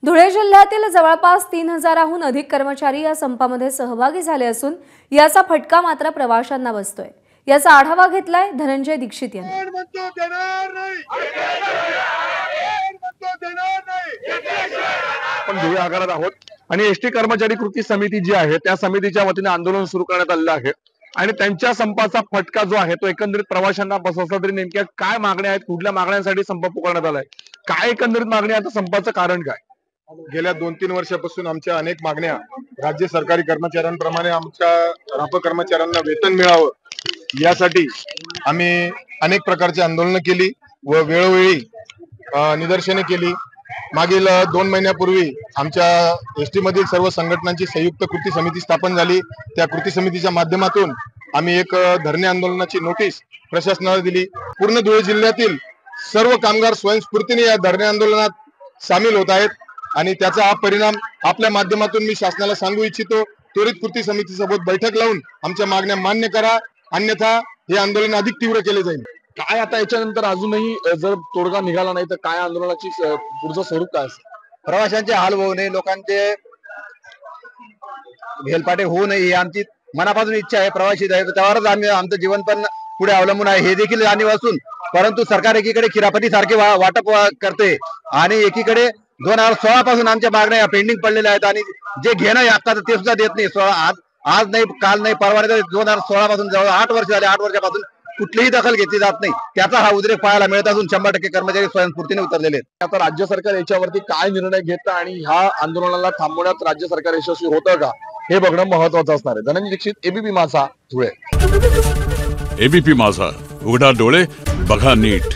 धुळे जिल्ह्यातील जवळपास 3000हून अधिक कर्मचारी या संपामध्ये सहभागी झाले असून याचा फटका मात्र प्रवाशांना बसतोय। याचा आढावा घेतलाय धनंजय दीक्षित यांनी। पण धुळे आगारात आहोत आणि एसटी कर्मचारी कृती समिती जी आहे त्या समितीच्या वतीने आंदोलन सुरू करण्यात आलेलं आहे आणि त्यांच्या संपाचा फटका जो आहे तो एकंदरीत प्रवाशांना बसवला। तरी नेमक्या काय मागण्या आहेत, कुठल्या मागण्यांसाठी संप पुकारण्यात आलाय, काय एकंदरीत मागणी आहे, संपाचं कारण काय? गेल्या 2-3 वर्षापासून आमच्या अनेक मागण्या राज्य सरकारी कर्मचाऱ्यांप्रमाणे आमच्या राप कर्मचाऱ्यांना वेतन मिळावं यासाठी आम्ही अनेक प्रकारची आंदोलनं केली व वेळोवेळी निदर्शने केली। मागील 2 महिन्यापूर्वी आमच्या एसटी मधील सर्व संघटनांची संयुक्त कृती समिती स्थापन झाली। त्या कृती समितीच्या माध्यमातून आम्ही एक धरणे आंदोलनाची नोटीस प्रशासनाला दिली। पूर्ण धुळे जिल्ह्यातील सर्व कामगार स्वयंस्फूर्तीने या धरणे आंदोलनात सामील होत आहेत आणि त्याचा हा परिणाम आपल्या माध्यमातून मी शासनाला सांगू इच्छितो। त्वरित कृती समितीसोबत बैठक लावून आमच्या मागण्या मान्य करा, अन्यथा हे आंदोलन अधिक तीव्र केले जाईल। काय आता याच्यानंतर अजूनही जर तोडगा निघाला नाही तर काय आंदोलनाची पुढचं स्वरूप काय असेल? प्रवाशांचे हाल होऊ नये, लोकांचे हेलपाटे होऊ नये ही आमची मनापासून इच्छा आहे। प्रवासी आहे त्यावरच आम्ही आमचं जीवन पण पुढे अवलंबून आहे हे देखील जाणीव असून, परंतु सरकार एकीकडे खिरापती सारखे वाटप करते आणि एकीकडे 2016 पासून आमच्या मागण्या पेंडिंग पडलेल्या आहेत आणि जे घेणं लागतात ते सुद्धा देत नाही। आज नाही, काल नाही, परवा नाही, 2016 पासून जवळ 8 वर्ष झाले। 8 वर्षापासून कुठलीही दखल घेतली जात नाही। त्याचा हा उद्रेक पाहायला मिळत असून 100% कर्मचारी स्वयंस्फूर्तीने उतरलेले आहेत। आता राज्य सरकार याच्यावरती काय निर्णय घेतं आणि ह्या आंदोलनाला थांबवण्यात राज्य सरकार यशस्वी होतं का हे बघणं महत्त्वाचं असणार आहे। धनंजय दीक्षित, एबीपी माझा, धुळे। एबीपी माझा, उघडा डोळे बघा नीट।